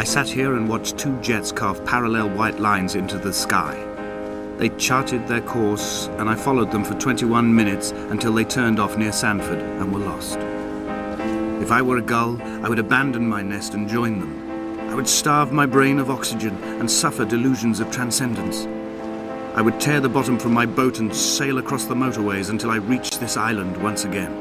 I sat here and watched 2 jets carve parallel white lines into the sky. They charted their course, and I followed them for 21 minutes until they turned off near Sanford and were lost. If I were a gull, I would abandon my nest and join them. I would starve my brain of oxygen and suffer delusions of transcendence. I would tear the bottom from my boat and sail across the motorways until I reached this island once again.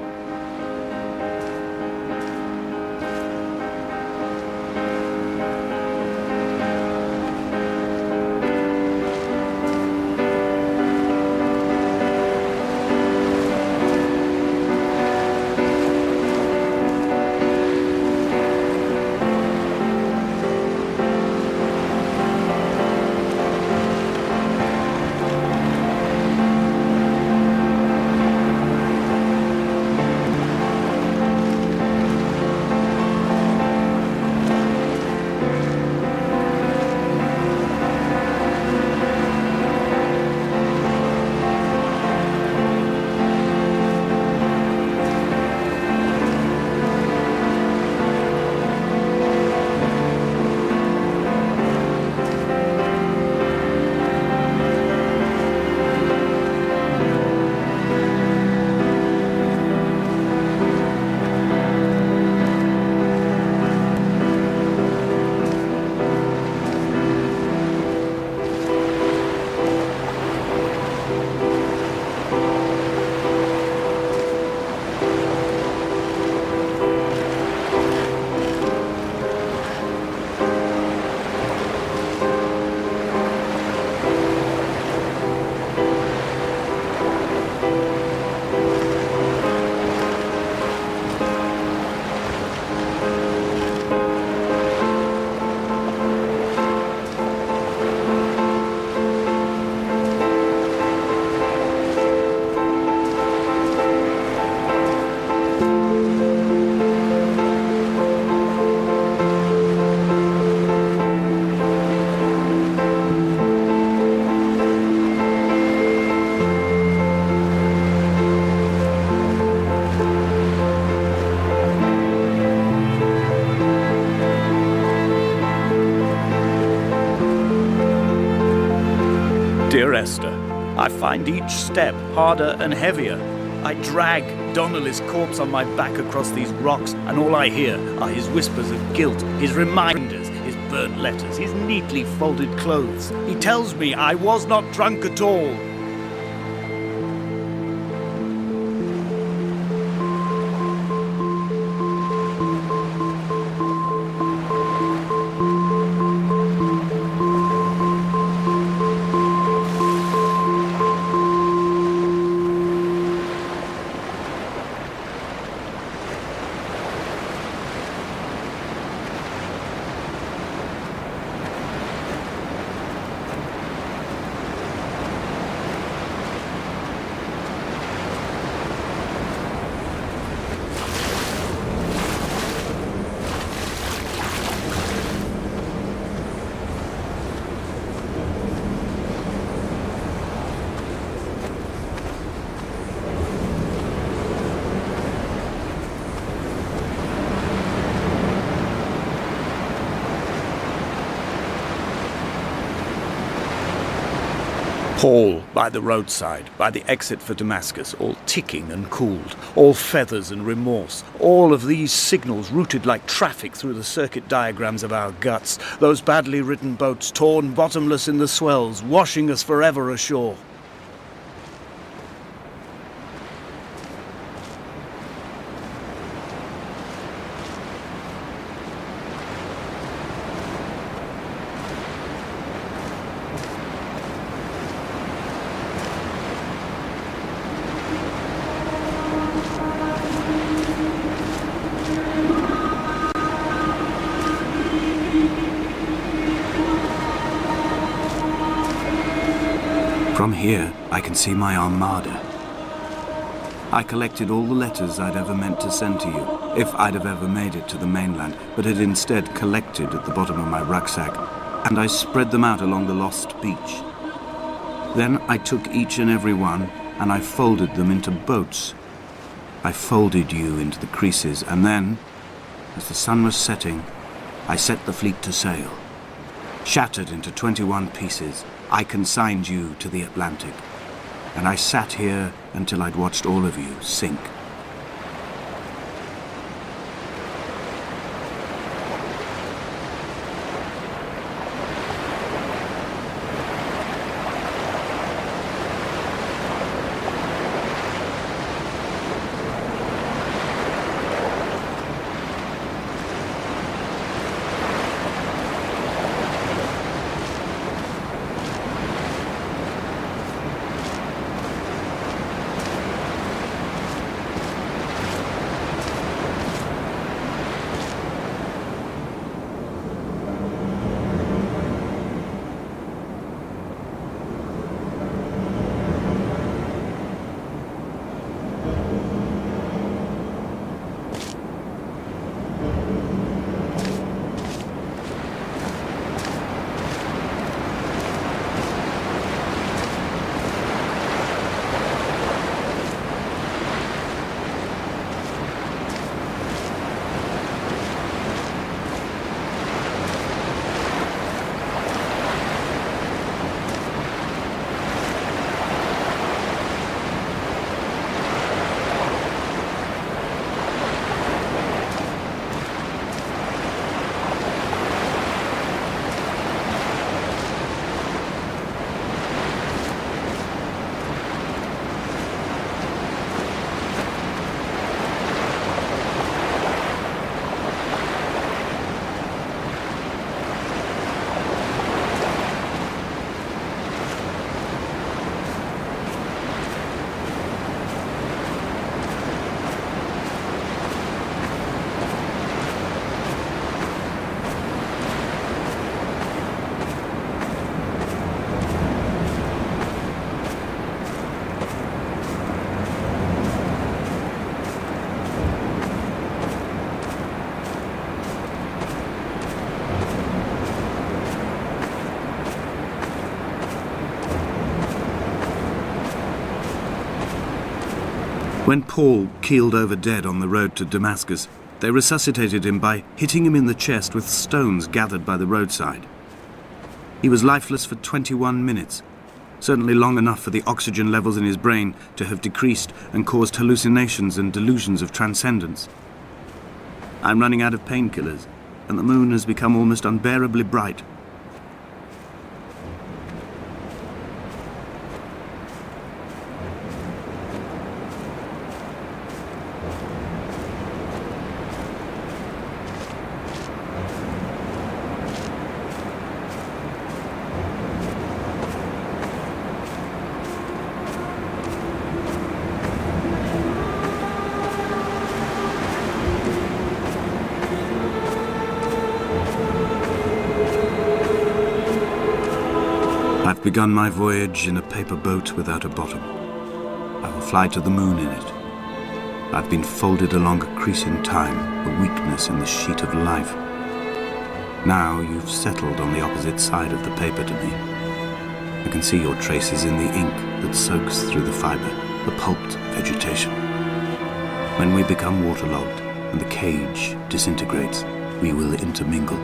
Dear Esther, I find each step harder and heavier. I drag Donnelly's corpse on my back across these rocks, and all I hear are his whispers of guilt, his reminders, his burnt letters, his neatly folded clothes. He tells me I was not drunk at all. Paul, by the roadside, by the exit for Damascus, all ticking and cooled, all feathers and remorse, all of these signals routed like traffic through the circuit diagrams of our guts, those badly written boats torn bottomless in the swells, washing us forever ashore. From here, I can see my armada. I collected all the letters I'd ever meant to send to you, if I'd have ever made it to the mainland, but had instead collected at the bottom of my rucksack, and I spread them out along the lost beach. Then I took each and every one, and I folded them into boats. I folded you into the creases, and then, as the sun was setting, I set the fleet to sail. Shattered into 21 pieces, I consigned you to the Atlantic, and I sat here until I'd watched all of you sink. When Paul keeled over dead on the road to Damascus, they resuscitated him by hitting him in the chest with stones gathered by the roadside. He was lifeless for 21 minutes, certainly long enough for the oxygen levels in his brain to have decreased and caused hallucinations and delusions of transcendence. I'm running out of painkillers, and the moon has become almost unbearably bright. I've begun my voyage in a paper boat without a bottom. I will fly to the moon in it. I've been folded along a crease in time, a weakness in the sheet of life. Now you've settled on the opposite side of the paper to me. I can see your traces in the ink that soaks through the fiber, the pulped vegetation. When we become waterlogged and the cage disintegrates, we will intermingle.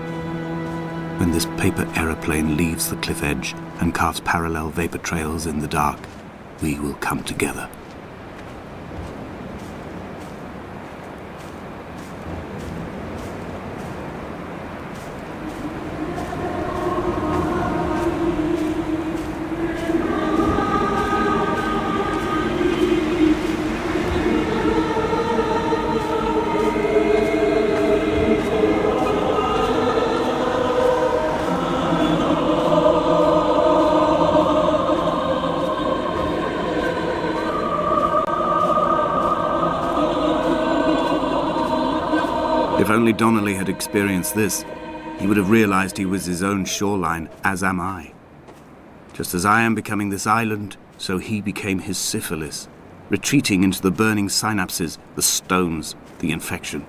When this paper aeroplane leaves the cliff edge and carves parallel vapor trails in the dark, we will come together. If only Donnelly had experienced this, he would have realized he was his own shoreline, as am I. Just as I am becoming this island, so he became his syphilis, retreating into the burning synapses, the stones, the infection.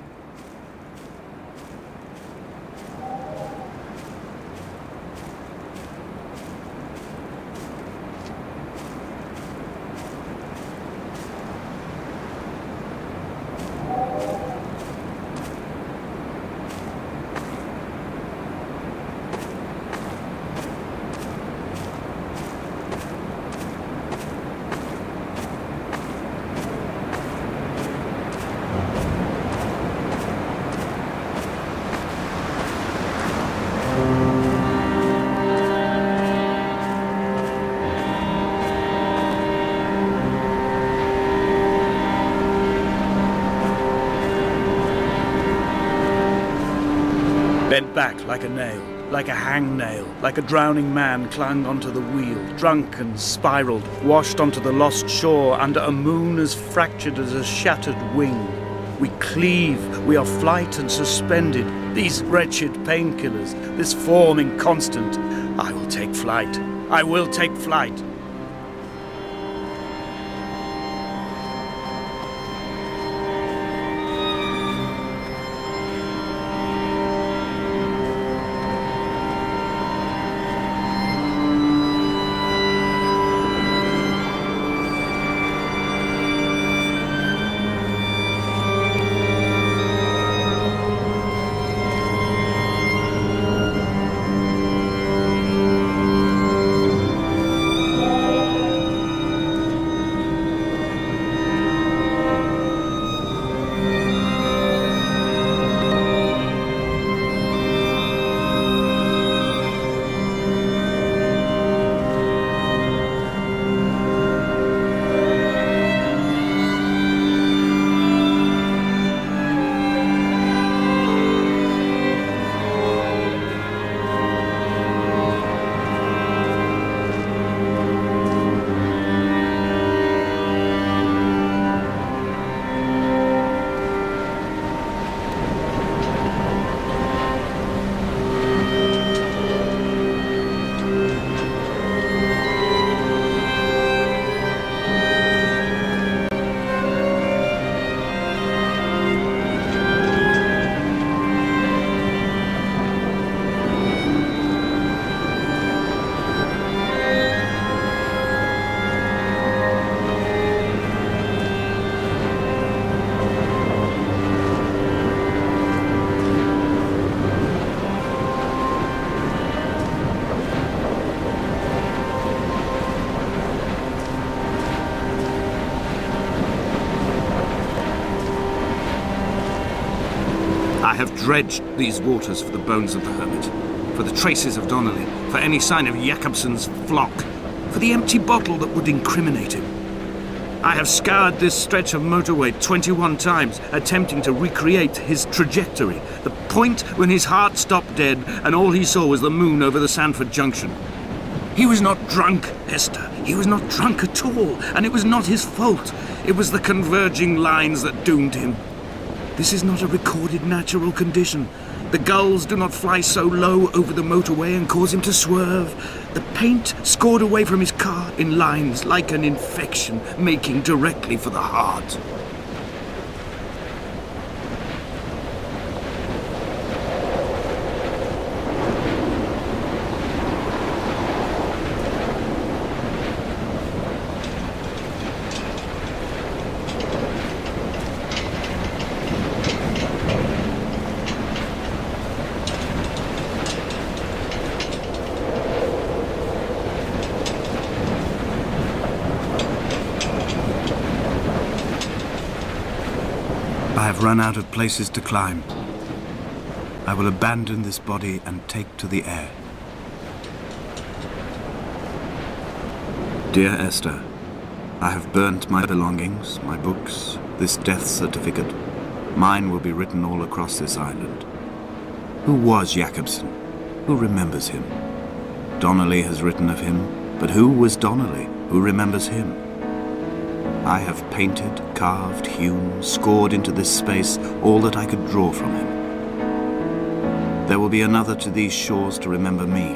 Bent back like a nail, like a hangnail, like a drowning man clung onto the wheel, drunk and spiraled, washed onto the lost shore under a moon as fractured as a shattered wing. We cleave, we are flight and suspended, these wretched painkillers, this form inconstant. I will take flight, I will take flight. I have dredged these waters for the bones of the hermit, for the traces of Donnelly, for any sign of Jakobsen's flock, for the empty bottle that would incriminate him. I have scoured this stretch of motorway 21 times, attempting to recreate his trajectory, the point when his heart stopped dead and all he saw was the moon over the Sanford Junction. He was not drunk, Esther. He was not drunk at all, and it was not his fault. It was the converging lines that doomed him. This is not a recorded natural condition. The gulls do not fly so low over the motorway and cause him to swerve. The paint scored away from his car in lines like an infection, making directly for the heart. I have run out of places to climb. I will abandon this body and take to the air. Dear Esther, I have burnt my belongings, my books, this death certificate. Mine will be written all across this island. Who was Jakobsen? Who remembers him? Donnelly has written of him, but who was Donnelly? Who remembers him? I have painted, carved, hewn, scored into this space all that I could draw from him. There will be another to these shores to remember me.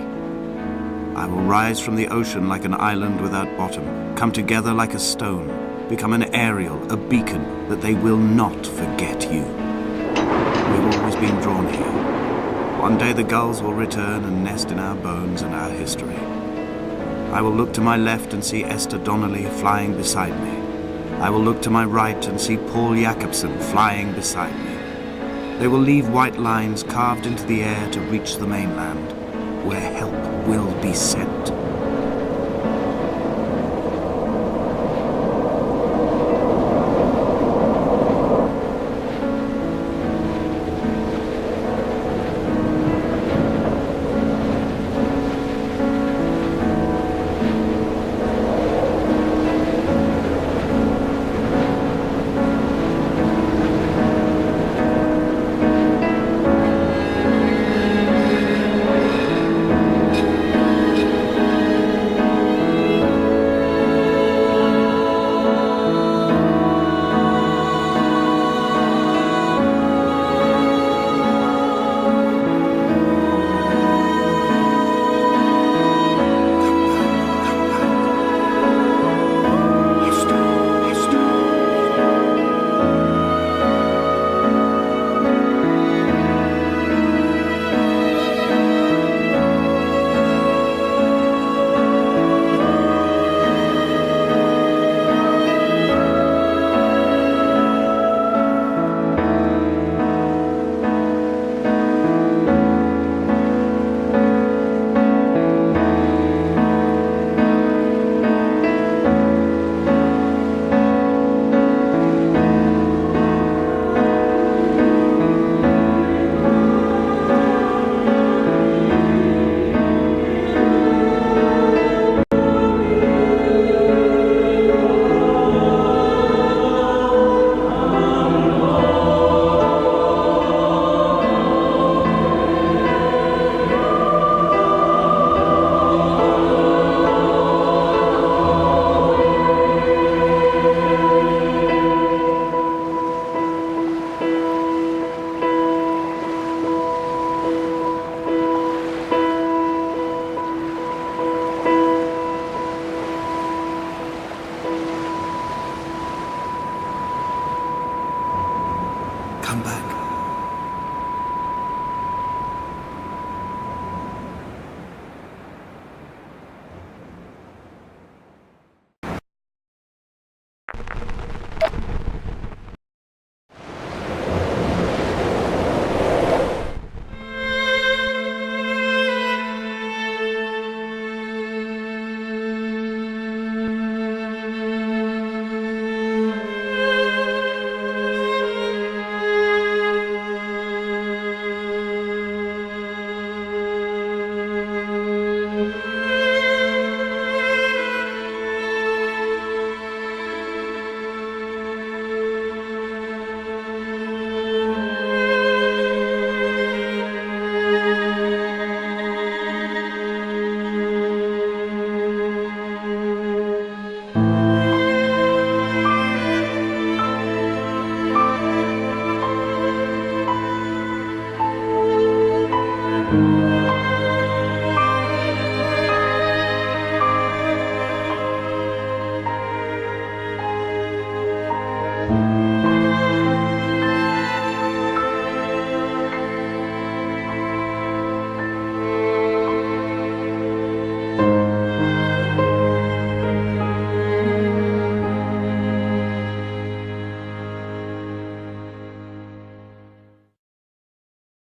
I will rise from the ocean like an island without bottom, come together like a stone, become an aerial, a beacon, that they will not forget you. We've always been drawn here. One day the gulls will return and nest in our bones and our history. I will look to my left and see Esther Donnelly flying beside me. I will look to my right and see Paul Jakobsen flying beside me. They will leave white lines carved into the air to reach the mainland, where help will be sent.